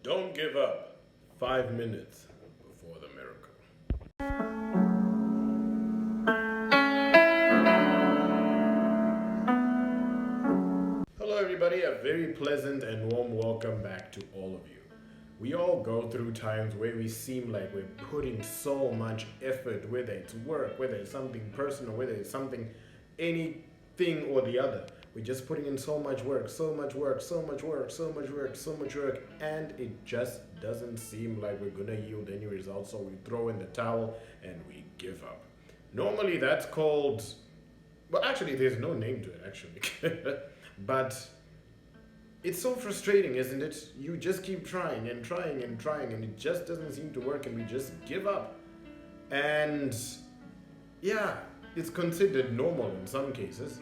Don't give up. 5 minutes before the miracle. Hello, everybody. A very pleasant and warm welcome back to all of you. We all go through times where we seem like we're putting so much effort, whether it's work, whether it's something personal, whether it's something, anything or the other. We're just putting in so much work, so much work, so much work, so much work, so much work, and it just doesn't seem like we're gonna yield any results. So we throw in the towel and we give up. Normally, that's called, well, actually, there's no name to it, actually. But it's so frustrating, isn't it? You just keep trying and trying and trying, and it just doesn't seem to work, and we just give up. And yeah, it's considered normal in some cases.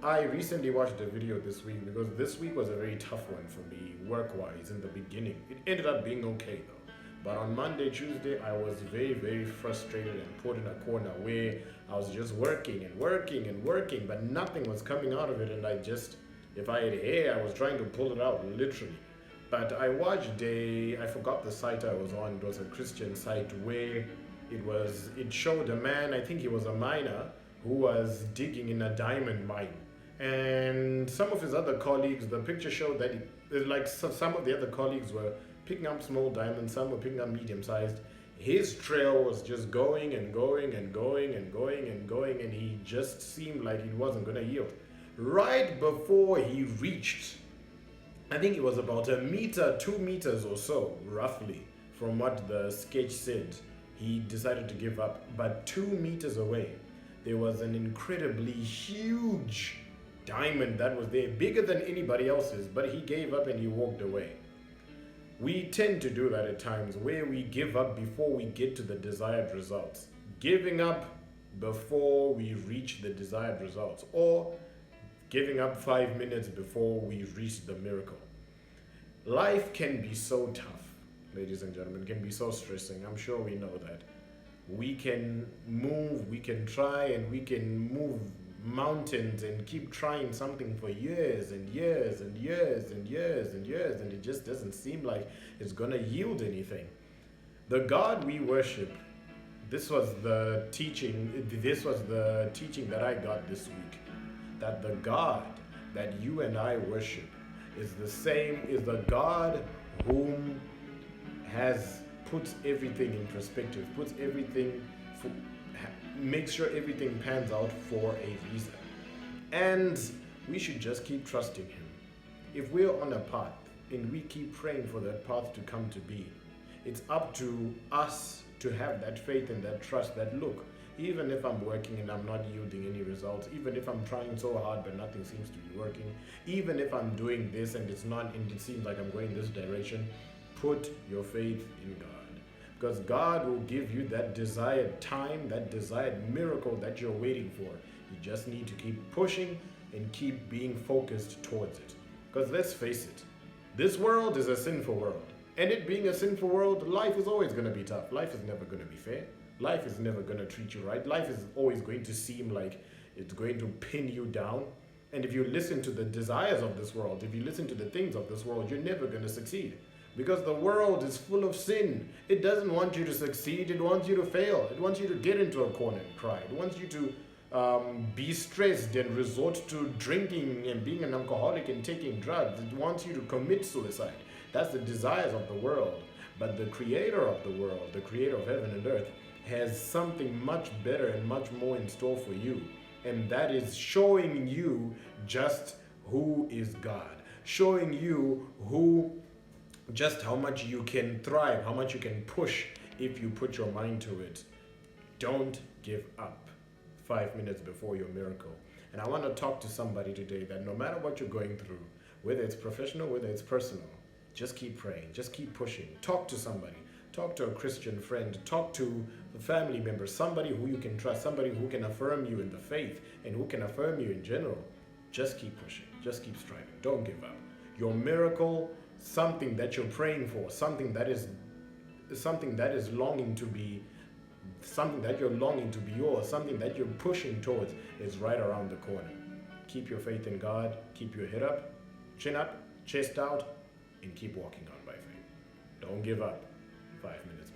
I recently watched a video this week because this week was a very tough one for me, work-wise, in the beginning. It ended up being okay, though. But on Monday, Tuesday, I was very, very frustrated and put in a corner where I was just working and working and working, but nothing was coming out of it, and if I had hair, I was trying to pull it out, literally. But I watched I forgot the site I was on. It was a Christian site where it showed a man, I think he was a miner, who was digging in a diamond mine. And some of his other colleagues, the picture showed that some of the other colleagues were picking up small diamonds, some were picking up medium-sized. His trail was just going and going and going and going and going, and he just seemed like he wasn't going to yield. Right before he reached, I think it was about 1 meter, 2 meters or so, roughly, from what the sketch said, he decided to give up. But 2 meters away, there was an incredibly huge diamond that was there, bigger than anybody else's, but he gave up and he walked away. We tend to do that at times, where we give up before we get to the desired results. Giving up before we reach the desired results, or giving up 5 minutes before we reach the miracle. Life can be so tough, ladies and gentlemen, can be so stressing. I'm sure we know that. We can move, we can try, and we can move mountains and keep trying something for years and years and years and years and years, and it just doesn't seem like it's gonna yield anything. The God we worship, this was the teaching that I got this week, that the God that you and I worship is the God whom puts everything in perspective, makes sure everything pans out for a reason. And we should just keep trusting Him. If we're on a path and we keep praying for that path to come to be, it's up to us to have that faith and that trust that, look, even if I'm working and I'm not yielding any results, even if I'm trying so hard but nothing seems to be working, even if I'm doing this and it seems like I'm going this direction, put your faith in God. Because God will give you that desired time, that desired miracle that you're waiting for. You just need to keep pushing and keep being focused towards it. Because let's face it, this world is a sinful world. And it being a sinful world, life is always going to be tough. Life is never going to be fair. Life is never going to treat you right. Life is always going to seem like it's going to pin you down. And if you listen to the desires of this world, if you listen to the things of this world, you're never going to succeed. Because the world is full of sin. It doesn't want you to succeed. It wants you to fail. It wants you to get into a corner and cry. It wants you to be stressed and resort to drinking and being an alcoholic and taking drugs. It wants you to commit suicide. That's the desires of the world. But the creator of the world, the creator of heaven and earth, has something much better and much more in store for you. And that is showing you just who is God. Showing you just how much you can thrive, how much you can push if you put your mind to it. Don't give up 5 minutes before your miracle. And I want to talk to somebody today that no matter what you're going through, whether it's professional, whether it's personal, just keep praying, just keep pushing. Talk to somebody. Talk to a Christian friend. Talk to a family member, somebody who you can trust, somebody who can affirm you in the faith and who can affirm you in general. Just keep pushing. Just keep striving. Don't give up. Your miracle, something that you're praying for, something that is longing to be, something that you're longing to be yours, something that you're pushing towards is right around the corner. Keep your faith in God. Keep your head up, chin up, chest out, and keep walking on by faith. Don't give up. 5 minutes